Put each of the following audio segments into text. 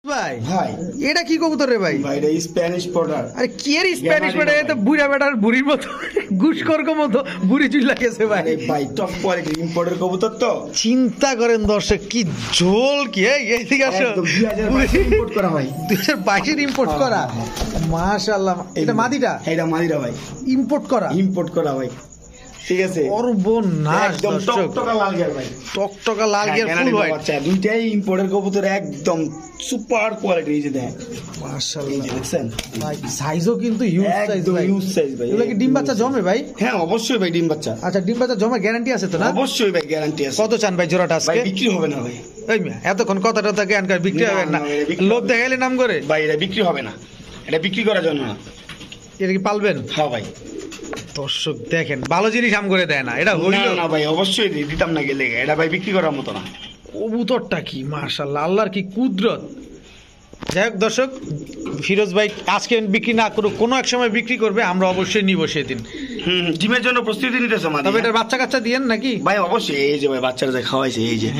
ভাই ভাই এটা কি কবুতর রে ভাই? ভাই এটা স্প্যানিশ পটার। আরে কি এর স্প্যানিশ পটার? এটা বুড়া বেটার বুড়ির মতো গুসকর্ক মতো বুড়ি চুইলা গেছে ভাই। ভাই টপ কোয়ালিটি ইম্পোর্টের কবুতর তো। চিন্তা করেন দর্শক কি ঝোল কি এইদিকে আসো। 2022 ইম্পোর্ট করা ভাই। 2022 ইম্পোর্ট করা। মাশাআল্লাহ। এটা মাদিটা? এটা মাদিরা ভাই। ইম্পোর্ট করা ভাই। ঠিক আছে সর্বনাশ। একদম টকটকা লাল গিয়ার ভাই। টকটকা লাল গিয়ার ফুল হোয়াইট। বাচ্চা দুইটাই ইম্পোর্টের কবুতর একদম সুপার কোয়ালিটি। এই যে দেখেন মাশাআল্লাহ দেখছেন ভাই সাইজও কিন্তু হিউজ সাইজ ভাই। হিউজ সাইজ ভাই। এগুলা কি ডিম বাচ্চা জমে ভাই? হ্যাঁ অবশ্যই ভাই ডিম বাচ্চা। আচ্ছা ডিম বাচ্চা জমা গ্যারান্টি আছে তো না? অবশ্যই ভাই গ্যারান্টি আছে। কত চান ভাই জোড়াটা আজকে? ভাই বিক্রি হবে না ভাই। এই মিয়া এতক্ষণ কথাটা তো জ্ঞান করে বিক্রি হবে না। লোভ দেখাইলে নাম করে ভাই এটা বিক্রি হবে না। এটা বিক্রি করার জন্য না। এটা কি পালবেন? হ্যাঁ ভাই। দর্শক দেখেন ভালো জিনিস আম করে দেয় না। এটা হইল না ভাই অবশ্যই দিতাম না গেলে। এটা ভাই বিক্রি করার মতো না। কবুতরটা কি মাশাআল্লাহ আল্লাহর কি কুদরত। যাই হোক দর্শক ফিরোজ ভাই আজকে বিক্রি না করুক কোনো এক সময় বিক্রি করবে, আমরা অবশ্যই নিব সেদিন। ডিমের জন্য প্রস্তুতি নিতেছে আমাদের। তবে এটার বাচ্চা কাচ্চা দিয়েন নাকি? ভাই অবশ্যই। এই যে ভাই বাচ্চারা যে খাওয়াইছে এই যে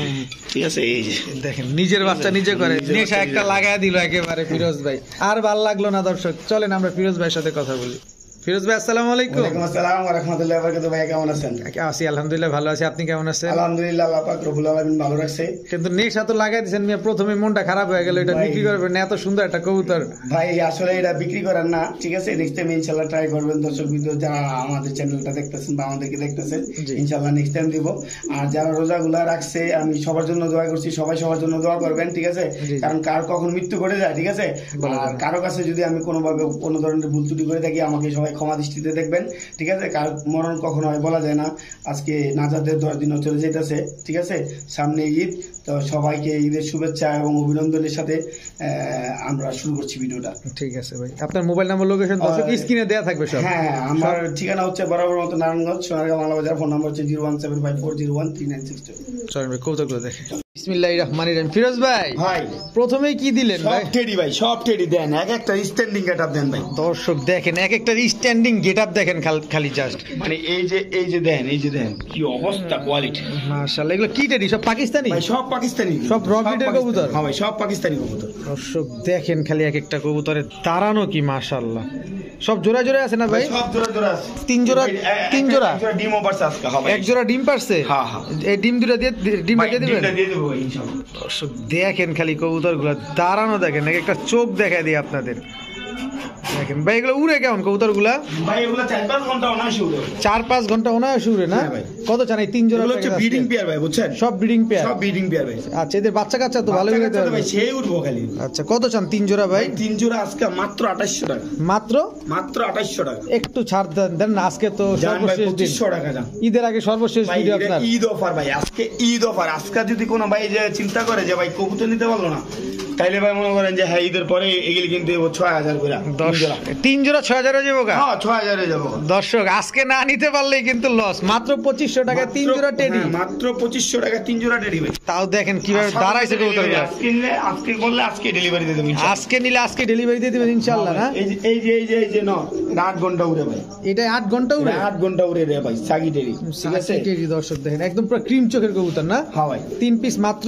ঠিক আছে এই যে দেখেন নিজের বাচ্চা নিজে করে নেশা একটা লাগায় দিল একেবারে ফিরোজ ভাই। আর ভাল লাগলো না দর্শক, চলেন আমরা ফিরোজ ভাইয়ের সাথে কথা বলি। ফিরোজ ভাই আসসালামু আলাইকুম। ওয়ালাইকুম আসসালাম ওয়া রাহমাতুল্লাহি ওয়া বারাকাতুহু। ভাই কেমন আছেন? আছি আলহামদুলিল্লাহ ভালো আছি, আপনি কেমন আছেন? আলহামদুলিল্লাহ আল্লাহ পাক রব্বুল আলামিন ভালো রাখছে। কিন্তু নেশা তো লাগাই দিয়েছেন মিয়া, প্রথমে মনটা খারাপ হয়ে গেল। এটা বিক্রি করবেন না, এত সুন্দর একটা কবুতর। ভাই আসলে এটা বিক্রি করার না, ঠিক আছে নেক্সট টাইম ইনশাআল্লাহ ট্রাই করবেন। দর্শক বিন্দু যারা আমাদের চ্যানেলটা দেখতেছেন বা আমাদেরকে দেখতেছেন ইনশাআল্লাহ নেক্সট টাইম দিব। আর যারা রোজাগুলা রাখছে আমি সবার জন্য দোয়া করছি, সবাই সবার জন্য দোয়া করবেন, ঠিক আছে? কারণ কার কখন মৃত্যু ঘটে যায়, ঠিক আছে? আর কারো কাছে যদি আমি কোনোভাবে কোনো ধরনের ভুল ত্রুটি করে থাকি আমাকে সবাই ক্ষমা দৃষ্টিতে দেখবেন, ঠিক আছে? কার মরণ কখনো হয় বলা যায় না। আজকে নাজাতের 10 দিনও চলে যেতেছে, ঠিক আছে? সামনে ঈদ, তো সবাইকে ঈদের শুভেচ্ছা এবং অভিনন্দনের সাথে আমরা শুরু করছি ভিডিওটা। ঠিক আছে ভাই, আপনার মোবাইল নাম্বার লোকেশন তো স্ক্রিনে দেয়া থাকবে সব। হ্যাঁ আমার ঠিকানা হচ্ছে বরাবর মতো নারায়ণগঞ্জ সোনারগাঁও মালাবাজার। ফোন নাম্বার হচ্ছে 01754013962। চলেন ভাই কৌতুকগুলো দেখে। বিসমিল্লাহির রহমানির রহিম। ফিরোজ ভাই ভাই প্রথমেই কি দিলেন ভাই? সব টেডি ভাই, সব টেডি দেন। এক একটা স্ট্যান্ডিং গেটআপ দেন ভাই। দর্শক দেখেন এক একটা স্ট্যান্ডিং গেটআপ দেখেন খালি জাস্ট মানে এই যে দেন কি অবস্থা কোয়ালিটি। মাশাআল্লাহ এগুলো কি টেডি? সব পাকিস্তানি ভাই? সব পাকিস্তানি, সব রকেটের কবুতর। হ্যাঁ ভাই সব পাকিস্তানি কবুতর। দর্শক দেখেন খালি এক একটা কবুতরের দাঁড়ানো কি মাশাআল্লাহ। সব জোড়া জোড়া আছে না ভাই? সব জোড়া আছে। তিন জোড়া ডিম ওভারস আজকে হবে। এক জোড়া ডিম পারছে। হ্যাঁ এই ডিম দুটো দিয়ে ডিম দিয়ে দিবেন। দিয়ে দেব ইনশাআল্লাহ। দর্শক দেখেন খালি কবুতরগুলো দাঁড়ানো দেখেন, এক একটা চোখ দেখায় দিই আপনাদের। দেখেন ভাই এগুলো উড়ে কেমন কবুতরগুলা? ভাই এগুলো 4-5 ঘন্টা অনায়াসে উড়ে। 4-5 ঘন্টা অনায়াসে উড়ে না? কত চান এই 3 জোড়া? এগুলো হচ্ছে ব্রিডিং পেয়ার ভাই, বুঝছেন? সব ব্রিডিং পেয়ার। সব ব্রিডিং পেয়ার ভাই। আচ্ছা এদের বাচ্চা কাচ্চা তো ভালো হয়ে যাবে ভাই, সেই উড়বো খালি। আচ্ছা কত চান 3 জোড়া ভাই? 3 জোড়া আজকে মাত্র 2800 টাকা। মাত্র 2800 টাকা। একটু ছাড় দেন না, আজকে তো সর্বশেষ দিন। 2500 টাকা যান। ঈদের আগে সর্বশেষ ভিডিও আপনার। ঈদ অফার ভাই, আজকে ঈদ অফার। আজকে যদি কোনো ভাই যে চিন্তা করে যে ভাই কবুতর নিতে পারলো না, তাইলে ভাই মনে করেন যে হ্যাঁ ঈদের পরে এগুলি কিন্তু 6000 করে। 3 জোড়া 6000 হয়ে যাবো গা? হ্যাঁ 6000 হয়ে যাবো। দর্শক আজকে না নিতে পারলেই কিন্তু লস। মাত্র 2500 টাকা 3 জোড়া টেডি। মাত্র 2500 টাকা 3 জোড়া টেডি ভাই। তাও দেখেন কিভাবে দাঁড়াইছে কবুতরগুলো। আজকে বললে আজকে ডেলিভারি দিয়ে দেব ইনশাআল্লাহ। আজকে নিলে আজকে ডেলিভারি দিয়ে দিবেন ইনশাআল্লাহ না? এই যে না 8 ঘন্টা উড়ে ভাই। এটা 8 ঘন্টা উড়ে? 8 ঘন্টা উড়ে রে ভাই সাগি টেডি। ঠিক আছে টেডি দর্শক দেখেন একদম পুরো ক্রিম চোখের কবুতর না? হ্যাঁ ভাই। 3 পিস মাত্র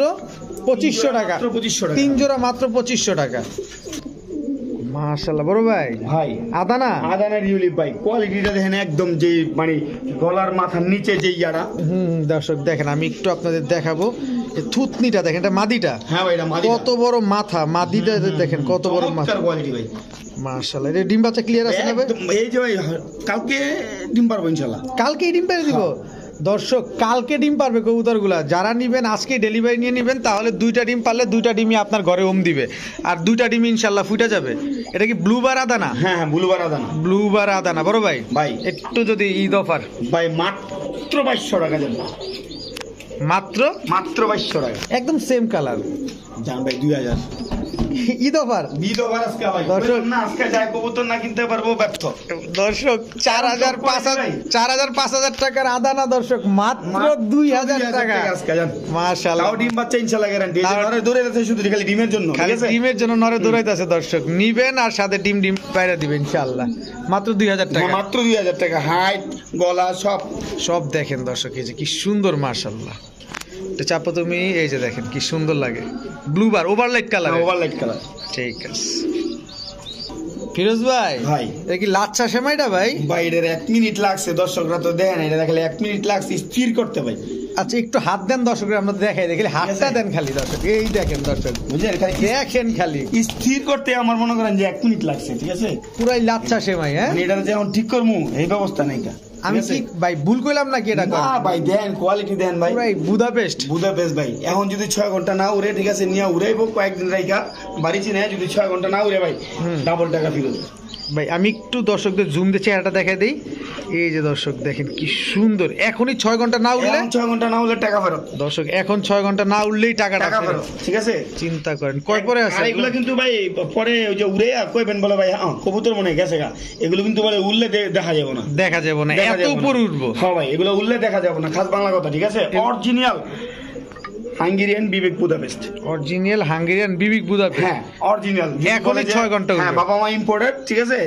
2500 টাকা। মাত্র 2500 টাকা। 3 জোড়া মাত্র 2500 টাকা। মাশাআল্লাহ বড় ভাই আদানা রিউলিপ ভাই কোয়ালিটিটা দেখেন একদম যে মানে গলার মাথার নিচে যে ইয়াটা। দর্শক দেখেন আমি একটু আপনাদের দেখাবো থুতনিটা দেখেন, এটা মাদিটা। হ্যাঁ ভাই এটা মাদি। কত বড় মাথা, মাদিটা দেখেন কত বড় মাথা। কোয়ালিটি ভাই মাশাআল্লাহ। এটা ডিম বাচ্চা ক্লিয়ার আছে না ভাই? এই যে ভাই কালকে ডিম পারবো ইনশাআল্লাহ। কালকেই ডিম পেরে দিব দর্শক, কালকে ডিম পারবে কবুতরগুলা। যারা নিবেন আজকে ডেলিভারি নিয়ে নিবেন, তাহলে 2টা ডিম পারলে 2টা ডিমই আপনার ঘরে ওম দিবে। আর 2টা ডিম ইনশাআল্লাহ ফুটে যাবে। এটা কি ব্লুবার আদানা? হ্যাঁ ব্লুবার আদানা। ব্লুবার আদানা বড় ভাই। ভাই একটু যদি ঈদ অফার ভাই মাত্র 2200 টাকা দেন। মাত্র 2200 টাকা একদম সেম কালার জান ভাই 2000 ঈদ অফার। ঈদ অফার আজকে ভাই। দর্শক না আজকে যায় কবুতর না কিনতে পারবো ব্যর্থ। দর্শক 4000-5000 টাকার আদানা দর্শক মাত্র 2000 টাকা আজকে জান। মাশাআল্লাহ। তাও ডিম বাচ্চা ইনশাআল্লাহ গ্যারান্টি। এই নরে দৌড়ে যাচ্ছে শুধু খালি ডিমের জন্য, ঠিক আছে? ডিমের জন্য নরে দৌড়াইতেছে দর্শক। নিবেন আর সাথে ডিম বাইরে দিবেন ইনশাআল্লাহ। মাত্র 2000 টাকা। মাত্র 2000 টাকা। হাইট গলা সব দেখেন দর্শক এই যে কি সুন্দর মাশাআল্লাহ। এটা চাপো তুমি, এই যে দেখেন কি সুন্দর লাগে, ব্লু বার ওভারলাইট কালার। ওভারলাইট কালার। ঠিক আছে ফিরোজ ভাই, ভাই এটা কি লাচ্ছা সেমাইটা ভাই? ভাই এটার 1 মিনিট লাগছে, দর্শকরা তো দেখেন এটা দেখালে 1 মিনিট লাগছে স্থির করতে ভাই। আচ্ছা একটু হাত দেন দর্শকরা, আমরা দেখাই দেখলে হাতটা দেন খালি দর্শক, এই দেখেন দর্শক, বুঝলেন, খালি দেখেন খালি স্থির করতে আমার মনে করেন যে 1 মিনিট লাগছে, ঠিক আছে। পুরাই লাচ্ছা সেমাই। হ্যাঁ মানে এটা যেমন ঠিক করবো এই ব্যবস্থা নাই। আমি কি ভাই ভুল কইলাম নাকি? এটা না ভাই দেন, কোয়ালিটি দেন ভাই, পুরাই বুদাপেস্ট। বুদাপেস্ট ভাই। এখন যদি 6 ঘন্টা না উড়ে, ঠিক আছে, নিয়ে উড়াইবো কয়েকদিন রাইকা বাড়ি চিনে, যদি 6 ঘন্টা না উড়ে ভাই ডাবল টাকা ফেরত। ভাই আমি একটু দর্শকদের জুম দিয়ে চেহারাটা দেখাই দিই, এই যে দর্শক দেখেন কি সুন্দর। এখনই 6 ঘন্টা না উঠলে, 6 ঘন্টা না উড়লে টাকা ফেরত দর্শক, এখন 6 ঘন্টা না উঠলেই টাকাটা ফেরত, ঠিক আছে। চিন্তা করেন কয় পরে আছে এগুলো কিন্তু ভাই পরে ওই যে উড়ে কইবেন বলে ভাই হ্যাঁ কবুতর মনে গেছে গা, এগুলো কিন্তু বলে উড়লে দেখা যাবে না, দেখা যাবে না, এত উপরে উঠবো। হ্যাঁ ভাই এগুলো উড়লে দেখা যাবে না, খাস বাংলা কথা, ঠিক আছে। অরিজিনাল হাঙ্গেরিয়ান বিবেক বুদাপেস্ট, অরিজিনাল হাঙ্গেরিয়ান বিবেক বুদাপেস্ট। হ্যাঁ অরিজিনাল, এখনই 6 ঘন্টা হ্যাঁ উঠবে। বাবা মা ইম্পোর্টেড, ঠিক আছে।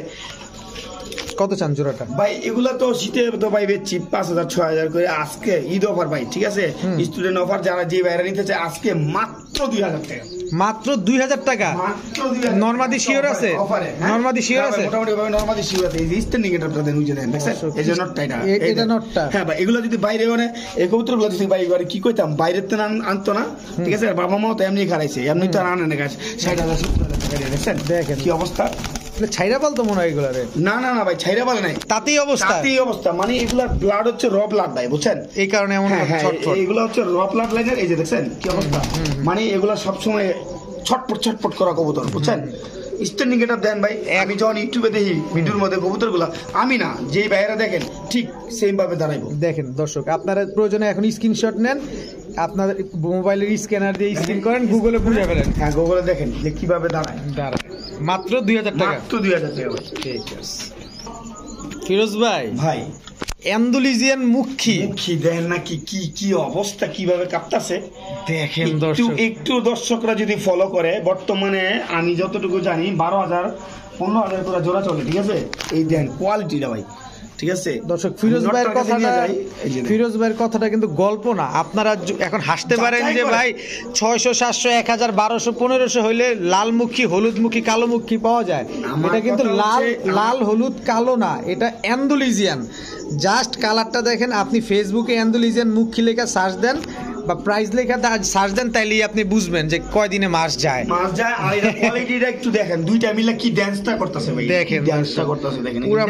কত চান জোড়াটা ভাই? এগুলা তো শীতে তো ভাই বেচছি 5,000 6,000 করে, আজকে ঈদ অফার ভাই, ঠিক আছে, স্টুডেন্ট অফার, যারা যে বাইরে নিতে চায় আজকে মাত্র 2,000 টাকা, মাত্র 2000 টাকা। মাত্র 2,000। নরমাদি শিওর আছে? নরমাদি শিওর আছে? মোটামুটি ভাবে নরমাদি শিওর আছে। এই যে স্ট্যান্ডিং এটা আপনাদের বুঝে দেন, দেখছেন এই যে নটটা, এটা নটটা। হ্যাঁ ভাই এগুলো যদি বাইরে মানে এই কবুতরগুলো যদি ভাই এবারে কি কইতাম বাইরের তো আনতো না, ঠিক আছে, আর বাবা মাও তো এমনি খারাইছে, এমনি তো আর আনে না গাছ 60,000 70,000 টাকা দিয়ে, দেখছেন দেখেন কি অবস্থা। ছাইরা পাল তো মনে হয় এগুলা রে। না না না ভাই ছাইরা বলে নাই, তাতেই অবস্থা, তাতেই অবস্থা, মানে এগুলা ব্লাড হচ্ছে র ব্লাড ভাই, বুঝছেন, এই কারণে এমন ছটফট। এগুলো হচ্ছে র ব্লাড লাইনের, এই যে দেখছেন কি অবস্থা, মানে এগুলা সবসময় ছটপট ছটপট করা কবুতর, বুঝছেন। স্ট্যান্ডিং এটা দেন ভাই, আমি যখন ইউটিউবে দেখি ভিডিওর মধ্যে কবুতরগুলা, আমি না যেই বাইরে দেখেন ঠিক সেম ভাবে দাঁড়াইবো। দেখেন দর্শক, আপনারা প্রয়োজনে এখন স্ক্রিনশট নেন, আপনাদের মোবাইলের স্ক্যানার দিয়ে স্ক্যান করেন, গুগলে খুঁজে ফেলেন। হ্যাঁ গুগলে দেখেন যে কিভাবে দাঁড়ায়। মাত্র 2000 টাকা, মাত্র 2,000 টাকা ভাই। ঠিক আছে ফিরোজ ভাই, ভাই অ্যান্ডালুজিয়ান মুখী দেখেন না কি কি কি অবস্থা, কিভাবে কাঁপতাছে দেখেন দর্শক। একটু দর্শকরা যদি ফলো করে, বর্তমানে আমি যতটুকু জানি 12,000 15,000 করে জোড়া চলে, ঠিক আছে। এই দেন কোয়ালিটিটা ভাই, ঠিক আছে দর্শক। ফিরোজ ভাইয়ের কথাটা, ফিরোজ ভাইয়ের কথাটা কিন্তু গল্প না। আপনারা এখন হাসতে পারেন যে ভাই 600 700 1000 1200 1500 হইলে লালমুখী হলুদমুখী কালোমুখী পাওয়া যায়, এটা কিন্তু লাল হলুদ কালো না, এটা অ্যান্ডালুজিয়ান। জাস্ট কালারটা দেখেন, আপনি ফেসবুকে অ্যান্ডালুজিয়ান মুখী লেখা সার্চ দেন বা প্রাইস লেখা সার্চ দেন, তাইলেই আপনি বুঝবেন যে কয়দিনে মাস যায়। আর এটা কোয়ালিটিটা একটু দেখেন, দুইটা মিলে কি ড্যান্সটা করতেছে ভাই, দেখেন ড্যান্সটা করতেছে, দেখেন পুরো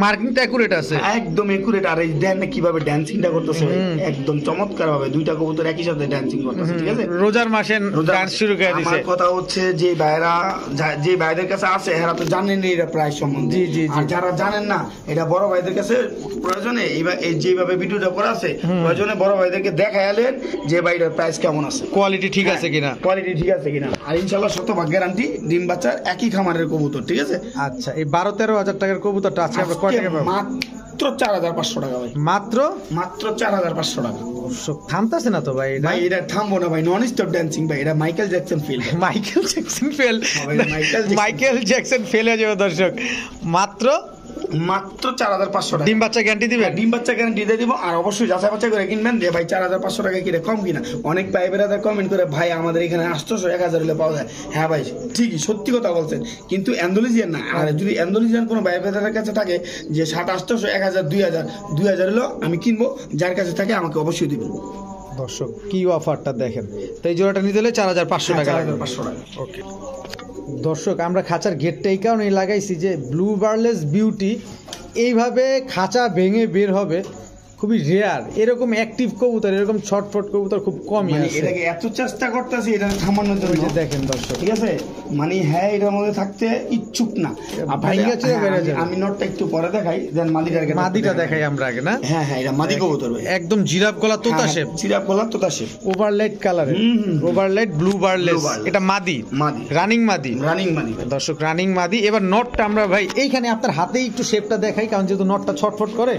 মার্কিংটা একুরেট আছে, একদম একুরেট। আর এই দেন কিভাবে ড্যান্সিংটা করতেছে একদম চমৎকার ভাবে, দুইটা কবুতর একই সাথে ড্যান্সিং করতেছে, ঠিক আছে। রোজার মাসে ডান্স শুরু করে দিয়েছে। আমার কথা হচ্ছে যে ভাইরা, যে ভাইদের কাছে আছে এরা তো জানেন এটা প্রাইস সম্বন্ধে, জি জি। আর যারা জানেন না এটা বড় ভাইদের কাছে প্রয়োজনে এই যেভাবে ভিডিওটা করা আছে, প্রয়োজনে বড় ভাইদেরকে দেখাইলেন যে ভাইটার প্রাইস কেমন আছে, কোয়ালিটি ঠিক আছে কিনা, কোয়ালিটি ঠিক আছে কিনা। আর ইনশাআল্লাহ শতভাগ গ্যারান্টি, ডিম বাচ্চার একই খামারের কবুতর, ঠিক আছে। আচ্ছা এই 12-13 হাজার টাকার কবুতরটা আজকে আমরা কয় টাকা পাবো? মাত্র 4,500 টাকা ভাই, মাত্র 4,500 টাকা। থামতাছে না তো ভাই? ভাই এটা থামবো না ভাই, নন স্টপ ডান্সিং ভাই, এটা Michael Jackson feel, Michael Jackson fail, Michael Jackson fail হয়ে যাবে দর্শক। মাত্র 4,500 টাকা। ডিম বাচ্চা গ্যারান্টি দিবেন? ডিম বাচ্চা গ্যারান্টি দিয়ে দিব, আর অবশ্যই যাচাই বাছাই করে কিনবেন যে ভাই 4,500 টাকা কিনে কম কিনা। অনেক ভাই বেরাদার কমেন্ট করে ভাই আমাদের এখানে 800 1000 হলে পাওয়া যায়। হ্যাঁ ভাই ঠিকই, সত্যি কথা বলছেন, কিন্তু অ্যান্ডালুজিয়ান না। আর যদি অ্যান্ডালুজিয়ান কোনো ভাই বেরাদারের কাছে থাকে যে 700 800 1000 2000 হলো আমি কিনবো, যার কাছে থাকে আমাকে অবশ্যই দিবেন। দর্শক কি অফারটা দেখেন, তো এই জোড়াটা নিতে হলে 4,500 টাকা। 4,500 টাকা। ওকে দর্শক, আমরা খাঁচার গেটটা এই কারণে লাগাইছি যে ব্লু বার্লেস বিউটি এইভাবে খাঁচা ভেঙে বের হবে, খুবই রেয়ার। এরকম অ্যাক্টিভ কবুতর, এরকম ছটফট কবুতর খুব কমই আছে। এটাকে এত চেষ্টা করতেছি এটা থামানোর জন্য, দেখেন দর্শক, ঠিক আছে। মানে হ্যাঁ এটার মধ্যে থাকতে ইচ্ছুক না। আমি নটটা একটু পরে দেখাই, দেন মাদিটা দেখাই আমরা আগে না। হ্যাঁ হ্যাঁ এটা মাদি কবুতর ভাই, একদম জিরাফ গলা তোতা শেপ, জিরাফ গলা তোতা শেপ, ওভারলাইট কালারে, ওভারলাইট ব্লু বার্লেস। এটা মাদি, রানিং মাদি, দর্শক রানিং মাদি। এবার নটটা আমরা ভাই এইখানে আপনার হাতেই একটু শেপটা দেখাই, কারণ যেহেতু নটটা ছটফট করে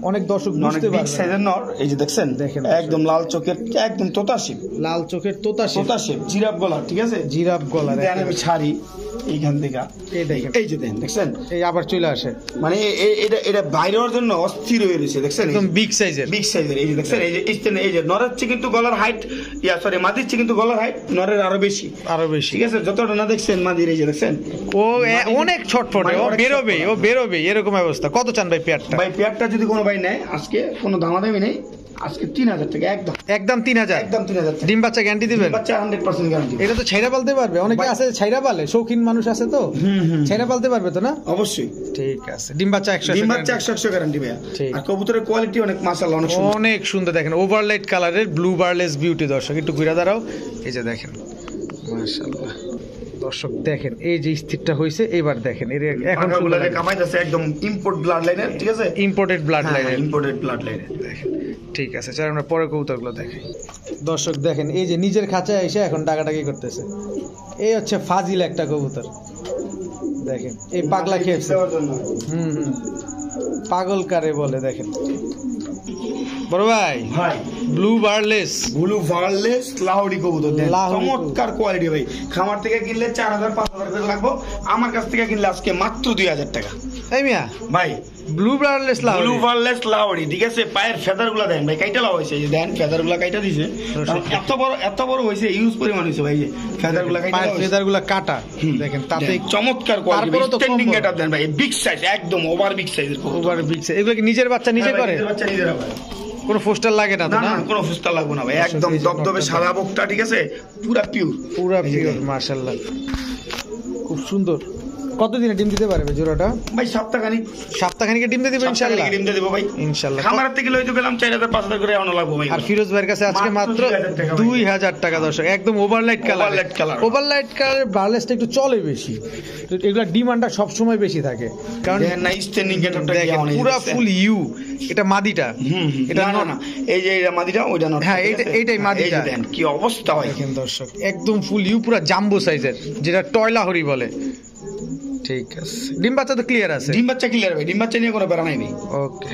অনেক দর্শক বুঝতে পারবে বিগ সাইজের নর, এই যে দেখছেন দেখেন একদম লাল চোখের, একদম তোতাশিপ, লাল চোখের তোতাশিপ, জিরাফ গলা, ঠিক আছে জিরাফ গলা। দেখেন আমি ছাড়ি এইখান থেকে, এই দেখেন, এই যে দেখছেন এই আবার চলে আসে, মানে এটা বাইরে হওয়ার জন্য অস্থির হয়ে রয়েছে, দেখছেন একদম বিগ সাইজের, এই যে দেখছেন, এই যে নরের চেয়ে কিন্তু গলার হাইট, মাদির চেয়ে কিন্তু গলার হাইট নরের আরো বেশি, ঠিক আছে, যতটা না দেখছেন মাদির, এই যে দেখছেন ও অনেক ছটফটে, ও বেরোবে এরকম অবস্থা। কত চান ভাই পেয়ারটা? ভাই পেয়ারটা যদি কোনো ভাই নেয়, আজকে কোনো দামাদামি নেই, আজকে 3000 টাকা একদম 3000, একদম 3000 টাকা। ডিম বাচ্চা গ্যারান্টি দিবেন? বাচ্চা 100% গ্যারান্টি। এটা তো ছাইরা পালতে পারবে, অনেকে আছে ছাইরা পালে, শৌখিন মানুষ আছে তো, ছাইরা পালতে পারবে তো না? অবশ্যই, ঠিক আছে। ডিম বাচ্চা 100% গ্যারান্টি ভাইয়া। আর কবুতরের কোয়ালিটি অনেক মাশাআল্লাহ অনেক সুন্দর। দেখেন ওভারলাইট কালারের ব্লু বারলেস বিউটি। দর্শক একটু ঘুরে দাঁড়াও, এই যে দেখেন মাশাআল্লাহ। দর্শক দেখেন এই যে স্থিরটা হয়েছে, এবার দেখেন এর এখন কামাইতেছে একদম ইম্পোর্ট ব্লাড লাইনের, ঠিক আছে, ইম্পোর্টেড ব্লাড লাইনের, দেখেন। ঠিক আছে, চল আমরা পরে কবুতরগুলো দেখাই। দর্শক দেখেন এই যে নিজের খাঁচায় এসে এখন ডাকাডাকি করতেছে, এই হচ্ছে ফাজিল একটা কবুতর। দেখেন এই পাগলা খেয়েছে, পাগল কারে বলে। দেখেন বড় ভাই, ব্লু বারলেস লাহোরি কবুতর, চমৎকার কোয়ালিটি ভাই। খামার থেকে কিনলে 4000-5000 করে লাগবে, আমার কাছ থেকে কিনলে আজকে মাত্র 2000 টাকা। এই মিয়া ভাই ব্লু বারলেস লাহোরি, ঠিক আছে, পায়ের ফেদার গুলা দেন ভাই, কাইটা লাভ হয়েছে, দেন ফেদার গুলা কাইটা দিছে, এত বড় হয়েছে, ইউজ পরিমাণ হয়েছে ভাই, ফেদার গুলা কাইটা, ফেদার গুলা কাটা। দেখেন তাতে চমৎকার কোয়ালিটি, স্ট্যান্ডিং গেটআপ দেন ভাই, বিগ সাইজ, একদম ওভার বিগ সাইজের, এগুলো কি নিজের বাচ্চা নিজে করে? বাচ্চা নিজেরা করে, কোনো পোস্টার লাগে না? না, কোনো পোস্টার লাগবে না ভাই, একদম দবদবে সাদা বকটা, ঠিক আছে, পুরা পিওর মাশাআল্লাহ, খুব সুন্দর। কতদিনে ডিম দিতে পারবে জোড়াটা ভাই? সপ্তাহখানিকে ডিম দিয়ে দিবেন ইনশাআল্লাহ। ডিম দিয়ে দেব ভাই ইনশাআল্লাহ। খামার থেকে লইতে গেলাম 4000-5000 করে আনো লাগবে ভাই। আর ফিরোজ ভাইয়ের কাছে আজকে মাত্র 2000 টাকা। দর্শক একদম ওভারলাইট কালার, ওভারলাইট কালার বারলেসটা একটু চলে বেশি, তো এগুলা ডিমান্ডটা সব সময় বেশি থাকে, কারণ নাইস স্ট্যান্ডিং গেটআপটা কি অনেক পুরো ফুল ইউ। এটা মাদিটা, এটা না, এই যে এটা মাদিটা, ওইটা না, হ্যাঁ এইটাই মাদিটা। দেখেন কি অবস্থা ভাই, দেখেন দর্শক একদম ফুল ইউ, পুরো জাম্বো সাইজের, যেটা টয়লাহরি বলে। ঠিক আছে, ডিম বাচ্চা তো ক্লিয়ার আছে? ডিম বাচ্চা ক্লিয়ার ভাই, ডিম বাচ্চা নিয়ে কোনো প্যারা নাই ভাই। ওকে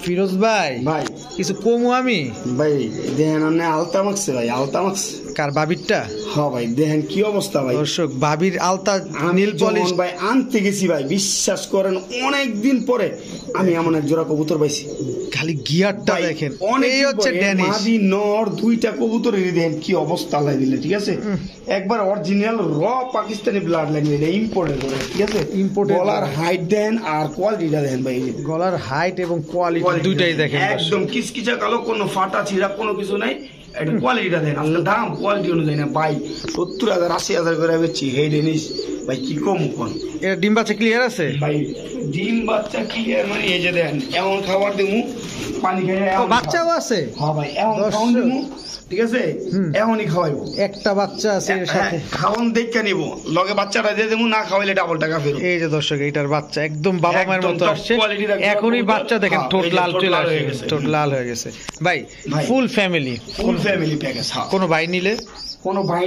ফিরোজ ভাই, কিছু কমু আমি ভাই, দেখেন আপনি আলতা মাখছে ভাই, আলতা মাখছে কার? বাবিরটা? হ্যাঁ ভাই, দেখেন কি অবস্থা ভাই। দর্শক বাবির আলতা নীল পলিশ ভাই আনতে গেছি ভাই, বিশ্বাস করেন অনেক দিন পরে আমি এমন এক জোড়া কবুতর পাইছি, খালি গিয়ারটা দেখেন, এই হচ্ছে ড্যানিশ মাদি নর, দুইটা কবুতর দেখেন কি অবস্থা লাই দিলে, ঠিক আছে, একবার অরিজিনাল র পাকিস্তানি ব্লাড লাইন, এটা ইম্পোর্টেড করে, ঠিক আছে, ইম্পোর্টেড। গলার হাইট দেন আর কোয়ালিটিটা দেখেন ভাই, গলার হাইট এবং কোয়ালিটি দুইটাই দেখেন, একদম কিচকিচা কালো, কোনো ফাটা ছিঁড়া কোনো কিছু নাই, এটা কোয়ালিটিটা দেখেন। আপনার দাম কোয়ালিটি অনুযায়ী না ভাই, 70,000-80,000 করে বেচছি, হে ডেনিস ভাই, কি কম কোন। এটা ডিম বাচ্চা ক্লিয়ার আছে ভাই? ডিম বাচ্চা ক্লিয়ার মানে এই যে দেন, এমন খাবার দিমু, পানি খেয়ে বাচ্চাও আছে। হ্যাঁ ভাই, এমন খাওয়ান দিমু, ঠিক আছে, এখনই খাওয়াইবো। একটা বাচ্চা আছে এর সাথে, খাওয়ান দেখে নিবো, লগে বাচ্চাটা দিয়ে দেবো, না খাওয়াইলে ডাবল টাকা ফেরত। এই যে দর্শক এইটার বাচ্চা একদম বাবা মায়ের মতো আসছে, এখনই বাচ্চা দেখেন, ঠোঁট লাল চলে আসছে, ঠোঁট লাল হয়ে গেছে। ভাই ফুল ফ্যামিলি প্যাকেজ। কোনো ভাই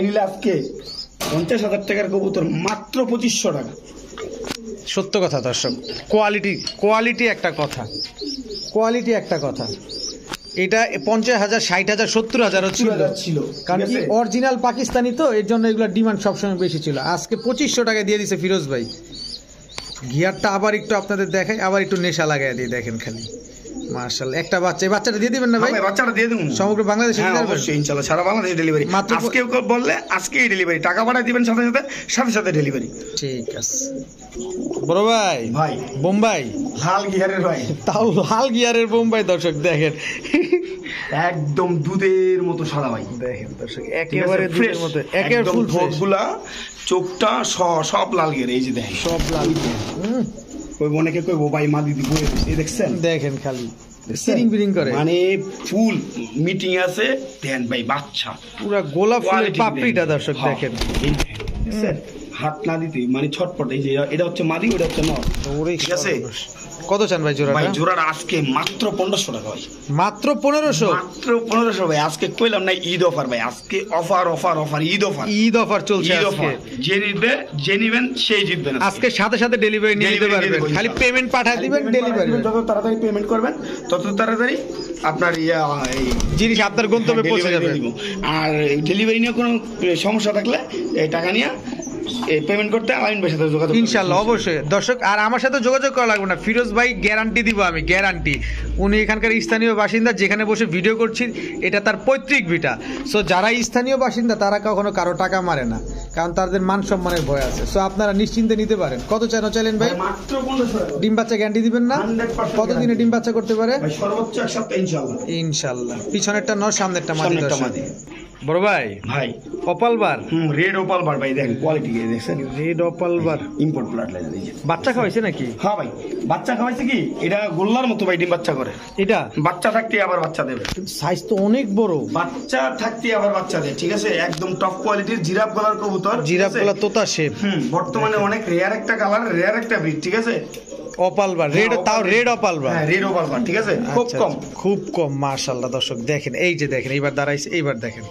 নিলে আজকে 50,000 টাকার কবুতর মাত্র 2500 টাকা। সত্য কথা দর্শক, কোয়ালিটি একটা কথা। এটা 50,000, 60,000, 70,000 ছিল, কারণ কি অরিজিনাল পাকিস্তানি তো, এর জন্য এগুলোর ডিমান্ড সবসময় বেশি ছিল। আজকে 2500 টাকা দিয়ে দিছে ফিরোজ ভাই। গিয়ারটা আবার একটু আপনাদের দেখাই, আবার একটু নেশা লাগাই দিয়ে দেখেন খালি, মাশাআল্লাহ। একটা বাচ্চা, এই বাচ্চাটা দিয়ে দিবেন না ভাই? বাচ্চাটা দিয়ে দেবো সমগ্র বাংলাদেশে অবশ্যই ইনশাআল্লাহ, সারা বাংলাদেশে ডেলিভারি। আজকে বললে আজকেই ডেলিভারি, টাকা পাঠিয়ে দিবেন সাথে ডেলিভারি। ঠিক আছে বড় ভাই, বোম্বাই লাল গিয়ারের ভাই, তাও লাল গিয়ারের বোম্বাই। দর্শক দেখেন একদম দুধের মতো সাদা ভাই, দেখেন দর্শক একেবারে দুধের মতো, একেবারে ফুল ঠোঁটগুলা, চোখটা সব লাল গিয়ার, এই যে দেখেন সব লাল। অনেকে কইবো ভাই মা দিদি বলে দেখছেন, দেখেন খালি সিরিং করে, মানে ফুল মিটিং আছে দেন ভাই, বাচ্চা পুরো গোলাপ ফুলের পাপড়িটা দর্শক দেখেন, হাত না দিতে মানে ছটপট, এই যে এটা হচ্ছে মাদি, ওটা হচ্ছে নর। ঠিক আছে, কত চান ভাই জোড়াটা? ভাই জোড়াটা আজকে মাত্র 1500 টাকা ভাই। মাত্র 1500? মাত্র 1500 ভাই। আজকে কইলাম না ঈদ অফার ভাই, আজকে offer offer offer, Eid offer, Eid offer চলছে আজকে। যে নিবেন সেই জিতবেন আজকে সাথে সাথে ডেলিভারি নিয়ে নিতে পারবেন, খালি পেমেন্ট পাঠিয়ে দিবেন, ডেলিভারি। যত তাড়াতাড়ি পেমেন্ট করবেন তত তাড়াতাড়ি আপনার জিনিস আপনার গন্তব্যে পৌঁছে যাবে। আর ডেলিভারি নিয়ে কোনো সমস্যা থাকলে এই টাকা নিয়ে পেমেন্ট করতে আলামিন ভাইয়ের সাথে যোগাযোগ, ইনশাআল্লাহ অবশ্যই। দর্শক আর আমার সাথে যোগাযোগ করা লাগবে না, ফিরোজ ভাই গ্যারান্টি দিব, আমি গ্যারান্টি। উনি এখানকার স্থানীয় বাসিন্দা, যেখানে বসে ভিডিও করছি এটা তার পৈতৃক ভিটা। সো যারা স্থানীয় বাসিন্দা তারা কখনো কারো টাকা মারে না, কারণ তাদের মান সম্মানের ভয় আছে। সো আপনারা নিশ্চিন্তে নিতে পারেন। কত চাইলেন ভাই? মাত্র 1500 টাকা। ডিম বাচ্চা গ্যারান্টি দিবেন না? 100% কতদিনে ডিম বাচ্চা করতে পারে? ভাই সর্বোচ্চ এক সপ্তাহ ইনশাআল্লাহ। ইনশাআল্লাহ। পিছনেরটা নর, সামনেরটা মাদি। বড় ভাই ভাই অপাল বার, রেড ওপাল বার ভাই, দেখেন কোয়ালিটি দেখছেন, রেড অপাল বার ইম্পোর্ট প্লাট লাইন। বাচ্চা খাওয়াইছে নাকি? হ্যাঁ ভাই বাচ্চা খাওয়াইছে। কি এটা গোল্লার মতো ভাই, ডিম বাচ্চা করে। এটা বাচ্চা থাকতে আবার বাচ্চা দেবে, সাইজ তো অনেক বড়। বাচ্চা থাকতে আবার বাচ্চা দেয়। ঠিক আছে, একদম টপ কোয়ালিটির জিরাফ গলার কবুতর, জিরাফ গলা তোতা শেপ। বর্তমানে অনেক রেয়ার একটা কালার, রেয়ার একটা ব্রিড। ঠিক আছে, অপাল বার, রেড, তাও রেড অপাল বার। হ্যাঁ রেড ওপাল বার। ঠিক আছে, খুব কম, খুব কম। মাশাআল্লাহ দর্শক দেখেন, এই যে দেখেন এইবার দাঁড়াইছে, এইবার দেখেন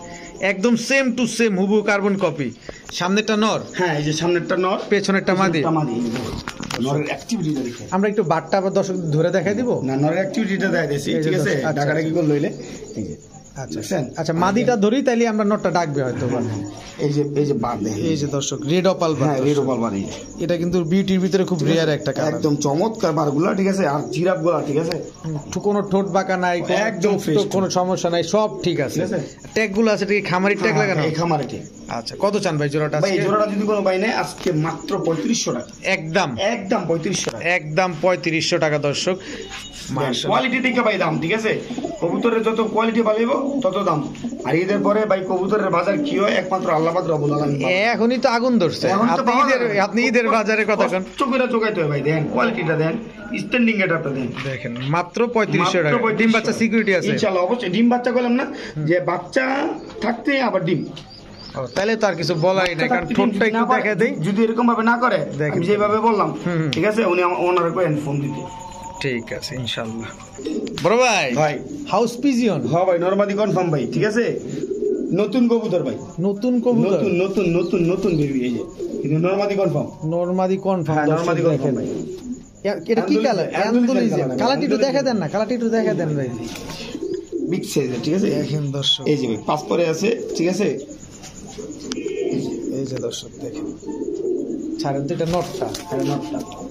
একদম সেম টু সেম হুবহু কার্বন কপি। সামনেরটা নর, হ্যাঁ এই যে সামনেরটা নর, পেছনেরটা মাদি। নরের অ্যাক্টিভিটিটা দেখেন। আমরা একটু বাটটা আবার দর্শক ধরে দেখাই দিব না, নরের অ্যাক্টিভিটিটা দেখাই দিয়েছি। ঠিক আছে, টাকাটা কি করে লইলে এই যে আচ্ছা আচ্ছা মাদিটা ধরি, তাইলে আমরা নটটা ডাকবে হয়তো। এই যে বার দেখেন, এই যে দর্শক রেড অপাল বার। হ্যাঁ রেড ওপাল বার, এটা কিন্তু বিউটির ভিতরে খুব রেয়ার একটা কালার, একদম চমৎকার বারগুলা। ঠিক আছে, আর জিরাফ গুলা ঠিক আছে, কোনো ঠোঁট বাঁকা নাই, একদম ফ্রেশ, কোনো সমস্যা নাই, সব ঠিক আছে। ট্যাগ গুলো আছে, এটা কি খামারি ট্যাগ লাগানো? এই খামারে ট্যাগ। আচ্ছা কত চান ভাই জোড়াটা? ভাই জোড়াটা যদি কোনো ভাই নেয় আজকে মাত্র 3500 টাকা। একদম 3500 টাকা, একদম 3500 টাকা দর্শক। কোয়ালিটি দেখে ভাই দাম। ঠিক আছে, কবুতরের যত কোয়ালিটি বাড়াইবো তত দাম। আর ঈদের পরে ভাই কবুতরের বাজার কি হয় একমাত্র আল্লাহ পাক রব্বুল আলামিন। এখনই তো আগুন ধরছে, আপনি ঈদের বাজারে কথা কোন চোখেরা চোখাইতে হয় ভাই। দেখেন কোয়ালিটিটা দেন, স্ট্যান্ডিং গেটআপটা দেন, দেখেন মাত্র 3500 টাকা। ডিম বাচ্চা সিকিউরিটি আছে ইনশাআল্লাহ। অবশ্যই ডিম বাচ্চা কইলাম না, যে বাচ্চা থাকতে আবার ডিম। তাহলে তো আর কিছু বলাই নাই, কারণ ঠোঁটটা একটু দেখা দেই। যদি এরকম ভাবে না করে, আমি যেভাবে বললাম ঠিক আছে, উনি ওনার কইেন ফোন দিতে। ঠিক আছে ইনশাআল্লাহ। বড় ভাই হাউস পিজিয়ন। হ্যাঁ ভাই নরমাদি কনফার্ম ভাই। ঠিক আছে, নতুন কবুতর ভাই, নতুন কবুতর, নতুন নতুন নতুন নতুন বেবি। এই যে কিন্তু নরমাদি কনফার্ম, নরমাদি কনফার্ম, নরমাদি কনফার্ম ভাই। এটা কি কালার? অ্যান্ডোলিজিয়ান। কালারটি একটু দেখা দেন না, কালারটি একটু দেখা দেন ভাই। Big size. ঠিক আছে, দেখেন দর্শক, এই যে ভাই পাঁচ পরে আছে। ঠিক আছে, এই যে দর্শক দেখেন, ছাড়েন তো এটা নটটা।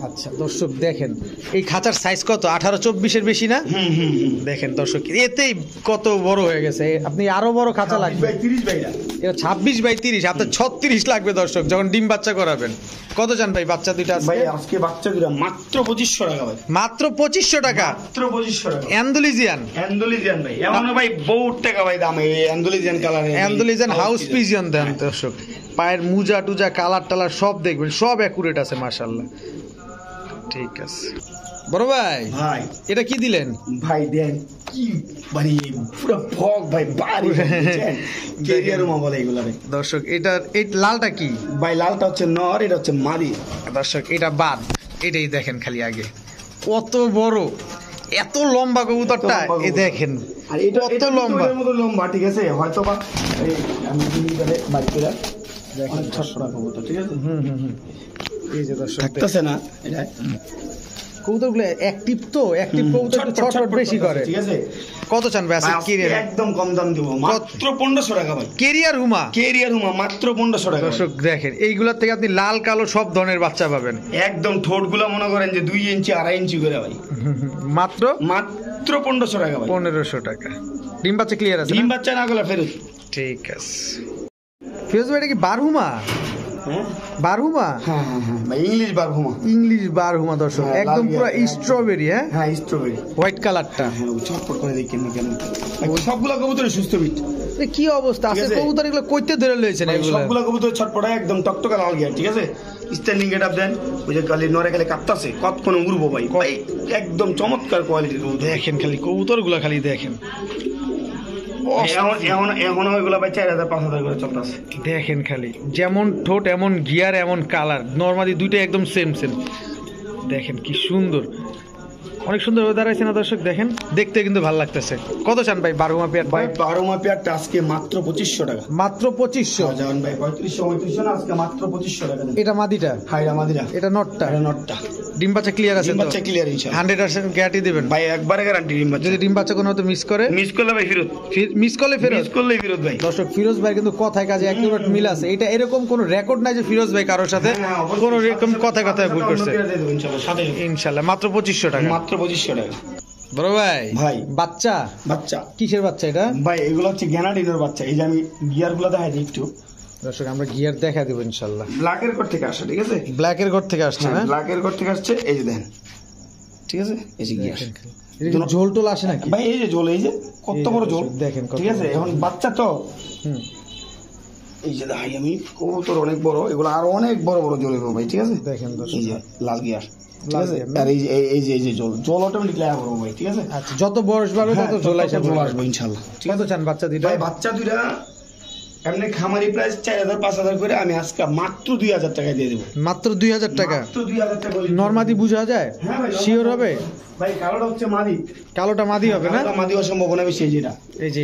আচ্ছা দর্শক দেখেন এই খাঁচার সাইজ কত? 18-24 বেশি না? দেখেন দর্শক এতেই কত বড় হয়ে গেছে। আপনি আরো বড় খাঁচা লাগবে, 30 ভাই না, এটা 26/30, আপনার 36 লাগবে দর্শক যখন ডিম বাচ্চা করাবেন। কত চান ভাই বাচ্চা দুইটা? ভাই আজকে বাচ্চা দুইটা মাত্র 2500 টাকা ভাই। মাত্র 2500 টাকা? মাত্র 2500 টাকা। অ্যান্ডোলিজিয়ান ভাই, এমন ভাই বহুত টাকা ভাই দাম এই অ্যান্ডোলিজিয়ান কালারে। অ্যান্ডোলিজিয়ান হাউস পিজিয়ন দেন দর্শক। পায়ের মুজা টুজা কালার টালার সব দেখবেন, সব অ্যাকুরেট আছে মাশাআল্লাহ। ঠিক আছে বড় ভাই, এটা কি দিলেন ভাই? দেন কি মানে পুরো ফগ ভাই, বাড়ি কেরিয়ারুমা বলে এগুলা রে দর্শক। এই লালটা কি ভাই? লালটা হচ্ছে নর, এটা হচ্ছে মাদি দর্শক। এটা বাদ, এটাই দেখেন খালি আগে কত বড়, এত লম্বা কবুতরটা। এই দেখেন আর এটা কত লম্বা, এর মতো লম্বা। ঠিক আছে, হয়তো বা আমি দিলে বাইকটা দেখেন 600 টাকা কবুতর। ঠিক আছে, এই যে দর্শক থাকতেছে না এটা কবুতরগুলো অ্যাক্টিভ, তো অ্যাক্টিভ কবুতর ছটফট বেশি করে। ঠিক আছে, কত চান ভাই আজকে? কেরিয়ার একদম কম দাম দেব, মাত্র 1500 টাকা ভাই। কেরিয়ার হুমা মাত্র 1500 টাকা। দর্শক দেখেন এইগুলা থেকে আপনি লাল কালো সব ধরনের বাচ্চা পাবেন। একদম ঠোঁটগুলো মনে করেন যে 2 ইঞ্চি 2.5 ইঞ্চি করে ভাই। মাত্র 1500 টাকা ভাই। 1500 টাকা। ডিম বাচ্চা ক্লিয়ার আছে? ডিম বাচ্চা না গলা ফেরত। ঠিক আছে। ফিরোজ ভাই এটা কি বারহুমা? বারহুমা? হ্যাঁ ভাই, ইংলিশ বারহুমা। ইংলিশ বারহুমা দর্শক, একদম পুরো স্ট্রবেরি। হ্যাঁ স্ট্রবেরি, হোয়াইট কালারটা। চটপট করে দেখি কেন সবগুলা কবুতর সুস্থ বিট। কি অবস্থা আছে কবুতর? এগুলো কইতে ধরে লইছেন এগুলো? সবগুলা কবুতর ছটপটায় একদম টকটকা লাল গিয়া। ঠিক আছে, স্ট্যান্ডিং গেটআপ দেন। ওই যে খালি নরে খালি কাঁপতাছে, কতক্ষণ উড়বো ভাই। একদম চমৎকার কোয়ালিটির কবুতর। দেখেন খালি কবুতরগুলো খালি দেখেন। এখন ওইগুলো ভাই 4000 5000 করে চলতেছে। দেখেন খালি যেমন ঠোঁট এমন গিয়ার এমন কালার, নরমালি দুইটাই একদম সেম সেম। দেখেন কি সুন্দর, অনেক সুন্দর ভাবে দাঁড়াইছে না দর্শক, দেখেন দেখতে কিন্তু ভালো লাগতেছে। কত চান ভাই বারোমা পেয়ার? ভাই 12 মা পেয়ারটা আজকে মাত্র 2500 টাকা। মাত্র 2500? জান ভাই 3500 না, আজকে মাত্র 2500 টাকা দেন। এটা মাদিটা? হ্যাঁ এটা মাদিরা। এটা নটটা? এটা নটটা। ডিম বাচ্চা ক্লিয়ার আছে তো? ডিম বাচ্চা ক্লিয়ার ইনশাআল্লাহ। 100% গ্যারান্টি দিবেন ভাই? একবারে গ্যারান্টি। ডিম বাচ্চা যদি ডিম বাচ্চা কোনো মতে মিস করে? মিস করলে ভাই ফেরত। মিস করলে ফেরত? মিস করলেই ফেরত ভাই। দর্শক ফিরোজ ভাই কিন্তু কথায় কাজে একেবারে মিল আছে। এটা এরকম কোনো রেকর্ড নাই যে ফিরোজ ভাই কারোর সাথে কোনো রকম কথায় কথায় ভুল করছে। ইনশাআল্লাহ মাত্র 2500 টাকা। মাত্র 2500 টাকা। বড় ভাই ভাই বাচ্চা? বাচ্চা কিসের বাচ্চা এটা ভাই? এগুলো হচ্ছে গ্যানাডিনের বাচ্চা। এই যে আমি গিয়ার গুলো দেখাই দিই একটু। দর্শক আমরা গিয়ার দেখা দেবো ইনশাআল্লাহ। ব্ল্যাকের ঘর থেকে আসে, ঠিক আছে? ব্ল্যাকের ঘর থেকে আসছে না? ব্ল্যাকের ঘর থেকে আসছে। এই যে দেখেন, ঠিক আছে? এই যে গিয়ার। ঝোল টোল আসে নাকি ভাই? এই যে ঝোল, এই যে কত বড় ঝোল দেখেন, ঠিক আছে? এখন বাচ্চা তো এই যে ভাই আমি কবুতর অনেক বড়, এগুলো আরো অনেক বড় বড় ঝোল হবে ভাই, ঠিক আছে? দেখেন এই যে লাল গিয়ার, ঠিক আছে? আর এই যে জল অটোমেটিকলি আয়া করবো ভাই, ঠিক আছে? আচ্ছা, যত বয়স বাড়বে তত ঝোল আসবে ইনশাআল্লাহ। কত চান বাচ্চা দুইটা? ভাই বাচ্চা দুইটা এমনি খামারি প্রাইস 4000 5000 করে, আমি আজকে মাত্র 2000 টাকা দিয়ে দেবো। মাত্র 2000 টাকা? মাত্র 2000 টাকা। নরমাদি বুঝা যায়? হ্যাঁ ভাই শিওর হবে? ভাই কালোটা হচ্ছে মাদি। কালোটা মাদি হবে না? মাদি হওয়ার সম্ভাবনা বেশি। যেটা এই যে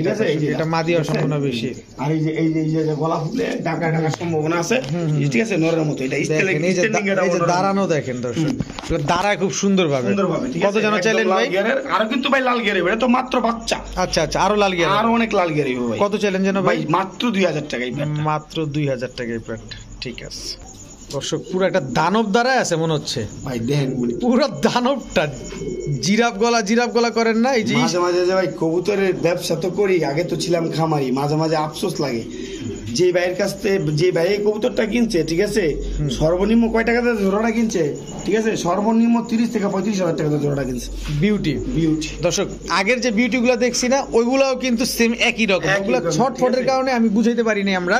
এটা মাদি হওয়ার সম্ভাবনা বেশি। আর এই যে গলা ফুলে ডাকার সম্ভাবনা আছে, ঠিক আছে? নরের মতো এটা দেখেন, এই যে দাঁড়ানো দেখেন দর্শক, দাঁড়ায় খুব সুন্দর ভাবে। কত যেন চাইলেন ভাই? আরো কিন্তু ভাই লাল গিয়ার, এটা তো মাত্র বাচ্চা। আচ্ছা আচ্ছা, আরো লাল গিয়ার, আরো অনেক লাল গিয়ার ভাই। কত চাইলেন যেন ভাই? মাত্র 2000 টাকাই। মাত্র 2000 টাকায় প্যাট, ঠিক আছে। দর্শক পুরো একটা দানব দাঁড়ায় আছে মনে হচ্ছে ভাই, দেখেন পুরো দানবটা। জিরাফ গলা করেন না? এই যে মাঝে মাঝে যে ভাই কবুতরের ব্যবসা তো করি, আগে তো ছিলাম খামারি, মাঝে মাঝে আফসোস লাগে যে ভাইয়ের কাছ থেকে, যে ভাই এই কবুতরটা কিনছে, ঠিক আছে? সর্বনিম্ন কয় টাকাতে জোড়াটা কিনছে, ঠিক আছে? সর্বনিম্ন 30 থেকে 35 হাজার টাকাতে জোড়াটা কিনছে। বিউটি। দর্শক আগের যে বিউটি গুলো দেখছি না, ওইগুলাও কিন্তু সেম একই রকম। ওগুলো ছটফটের কারণে আমি বুঝাইতে পারিনি আমরা,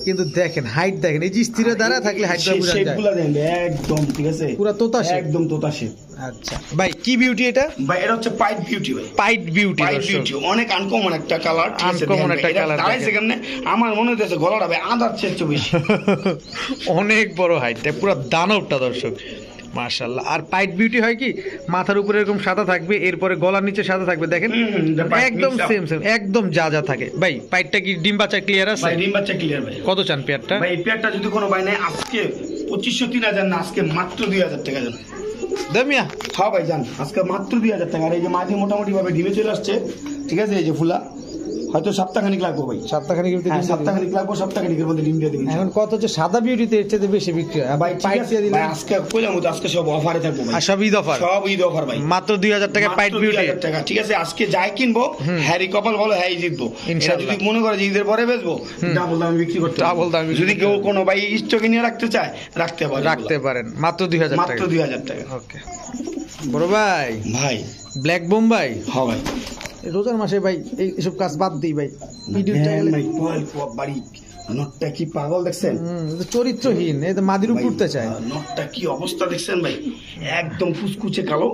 কিন্তু দেখেন হাইট দেখেন, এই যে স্থিরে দাঁড়া থাকলে হাইটটা বুঝা যায়। শেপগুলো দেখেন একদম, ঠিক আছে? পুরো তোতা শেপ, একদম তোতা শেপ। আচ্ছা ভাই কি বিউটি এটা? ভাই এটা হচ্ছে পাইট বিউটি ভাই। পাইট বিউটি, অনেক আনকমন একটা কালার, আনকমন একটা কালার। দাঁড়াইছে কেমনে? আমার মনে হচ্ছে গলাটা ভাই আদার চেয়ে বেশি। অনেক বড় হাইট, পুরো দানবটা দর্শক, মাশাআল্লাহ। আর পাইট বিউটি হয় কি, মাথার উপরে এরকম সাদা থাকবে, এরপরে গলার নিচে সাদা থাকবে, দেখেন একদম সেম একদম যা থাকে। ভাই পাইটটা কি ডিম বাচ্চা ক্লিয়ার আছে? ভাই ডিম বাচ্চা ক্লিয়ার ভাই। কত চান পেয়ারটা? ভাই পেয়ারটা যদি কোনো ভাই নাই, আজকে 2500 3000 না, আজকে মাত্র 2000 টাকা জান দামিয়া। হ্যাঁ ভাই জান, আজকে মাত্র 2000 টাকা। আর এই যে মাঝে মোটামুটি ভাবে ডিমে চলে আসছে, ঠিক আছে? এই যে ফুলা হয়তো সপ্তাহখানিক লাগবে ভাই। সপ্তাহখানিক লাগবে, সপ্তাহখানিকের মধ্যে ডিম দিয়ে দিবেন। এখন কত হচ্ছে সাদা বিউটিতে এর চেয়ে বেশি বিক্রি হয় ভাই। পাইট দিয়ে দিলে আজকে কইলাম তো, আজকে সব অফারে থাকবে ভাই। সব ঈদ অফার, সব ঈদ অফার ভাই। মাত্র 2000 টাকা পাইট বিউটি, 2000 টাকা, ঠিক আছে? আজকে যাই কিনবো, হ্যারি কপাল বলো হ্যাঁ জিতবো ইনশাআল্লাহ। যদি মনে করে যে ঈদের পরে বেচবো, ডাবল দামে বিক্রি করতে, ডাবল দামে। যদি কেউ কোনো ভাই স্টকে নিয়ে রাখতে চায়, রাখতে পারেন মাত্র 2000 টাকা। মাত্র 2000 টাকা। ওকে বড় ভাই। ভাই ব্ল্যাক বোম্বাই। হ্যাঁ ভাই, রোজার মাসে ভাই এইসব কাজ বাদ দিই ভাই। নটটা কি পাগল দেখছেন? চরিত্রহীন, এই তো মাদির উপর উঠতে চায়। নটটা কি অবস্থা দেখছেন ভাই? একদম কুচকুচে কালো,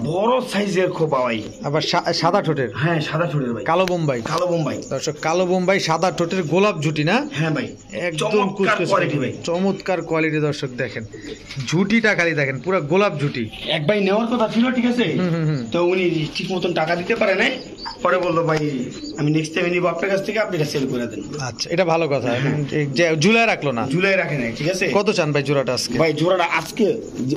বড় সাইজের খোপা ভাই। আবার সাদা ঠোঁটের। হ্যাঁ সাদা ঠোঁটের ভাই। কালো বোম্বাই। দর্শক কালো বোম্বাই সাদা ঠোঁটের গোলাপ ঝুটি না? হ্যাঁ ভাই, একদম কোয়ালিটি ভাই, চমৎকার কোয়ালিটি। দর্শক দেখেন ঝুটিটা খালি দেখেন, পুরো গোলাপ ঝুটি। এক ভাই নেওয়ার কথা ছিল, ঠিক আছে? তো উনি ঠিক মতন টাকা দিতে পারে নাই, পরে বললো ভাই আমি নেক্সট টাইম নিবো আপনার কাছ থেকে, আপনি এটা সেল করে দেন। আচ্ছা, এটা ভালো কথা। ঝুলাই রাখলো না? ঝুলাই রাখে নাই, ঠিক আছে? কত চান ভাই জোড়াটা আজকে? ভাই জোড়াটা আজকে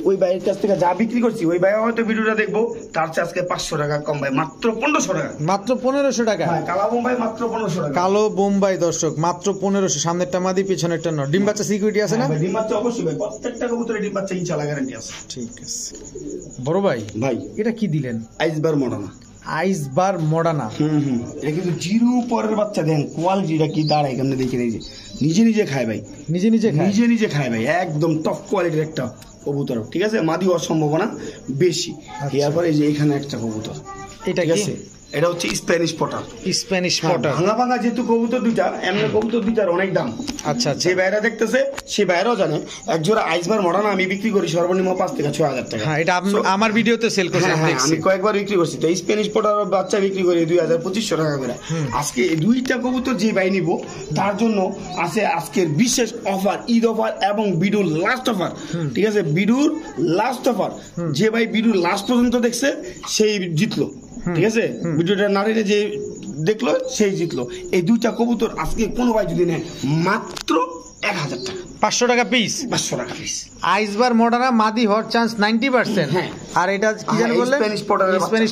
ওই ভাইয়ের কাছ থেকে যা বিক্রি করছি, ওই ভাই হয়তো ভিডিওটা দেখবো, তার চেয়ে আজকে 500 টাকা কম ভাই, মাত্র 1500 টাকা। মাত্র 1500 টাকা? কালো বোম্বাই মাত্র 1500 টাকা। কালো বোম্বাই দর্শক মাত্র 1500, সামনেরটা মাদি পিছনেরটা নর। ডিম বাচ্চা সিকিউরিটি আছে না? ডিম বাচ্চা অবশ্যই ভাই, প্রত্যেকটা কবুতরে ডিম বাচ্চা ইনশাআল্লাহ গ্যারান্টি আছে। ঠিক আছে বড় ভাই। এটা কি দিলেন? আইসবার মডার্না। আইসবার মডার্না। এটা কিন্তু জিরো পরের বাচ্চা, দেন কোয়ালিটিটা কি দাঁড়ায় কেমনে দেখে নিয়েছে। নিজে খায় ভাই, নিজে খায় ভাই, একদম টপ কোয়ালিটির একটা কবুতর, ঠিক আছে? মাদি হওয়ার সম্ভাবনা বেশি। এরপরে এই যে এখানে একটা কবুতর, এটা ঠিক আছে? এটা হচ্ছে স্প্যানিশ পটার। স্প্যানিশ পটার, ভাঙা ভাঙা যেহেতু কবুতর দুইটা, এমনি কবুতর দুইটার অনেক দাম। আচ্ছা আচ্ছা। যে বাইরে দেখতেছে সে বাইরেও জানে, এক জোড়া আইসবার মডার্ন আমি বিক্রি করি সর্বনিম্ন 5 থেকে 6 হাজার টাকা। হ্যাঁ, এটা আমার ভিডিওতে সেল করছেন হ্যাঁ, দেখছি। আমি কয়েকবার বিক্রি করছি। তো স্প্যানিশ পটার বাচ্চা বিক্রি করি 2000-2500 টাকা করে। আজকে এই দুইটা কবুতর যে ভাই নিব তার জন্য আছে আজকের বিশেষ অফার, ঈদ অফার এবং বিডুর লাস্ট অফার। ঠিক আছে, বিডুর লাস্ট অফার। যে ভাই বিডুর লাস্ট পর্যন্ত দেখছে সেই জিতলো। ঠিক আছে, ভিডিওটা নারীরে যে দেখলো সেই জিতলো। এই দুইটা কবুতর আজকে কোনো ভাই যদি নেয় মাত্র 1000 টাকা, 500 টাকা পিস, 500 টাকা পিস। আইসবার মডার্না মাদি হওয়ার চান্স 90%। হ্যাঁ। আর এটা কি জানেন বললেন, স্প্যানিশ পটার, স্প্যানিশ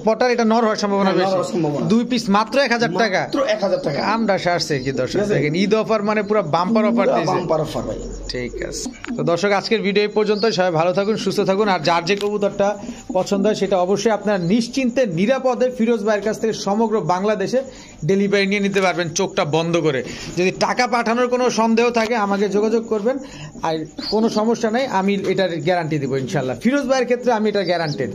পটার এটা নর হওয়ার সম্ভাবনা হ্যাঁ, নর বেশি। হওয়ার সম্ভাবনা। 2 পিস মাত্র 1000 টাকা, মাত্র 1000 টাকা। আমরা সারছে কি দর্শক, ঠিক আছে? দেখেন ঈদ অফার মানে পুরো বাম্পার অফার দিয়েছে। বাম্পার অফার ভাই। ঠিক আছে, তো দর্শক আজকের ভিডিও এই পর্যন্ত। সবাই ভালো থাকুন, সুস্থ থাকুন। আর যার যে কবুতরটা পছন্দ হয় সেটা অবশ্যই আপনার নিশ্চিন্তে নিরাপদে ফিরোজ ভাইয়ের কাছ থেকে সমগ্র বাংলাদেশে ডেলিভারি নিয়ে নিতে পারবেন চোখটা বন্ধ করে। যদি টাকা পাঠানোর কোনো সন্দেহ থাকে আমাকে যোগাযোগ করবেন, আর কোনো সমস্যা নেই, আমি এটার গ্যারান্টি দেবো ইনশাল্লাহ। ফিরোজ ভাইয়ের ক্ষেত্রে আমি এটা গ্যারান্টেড।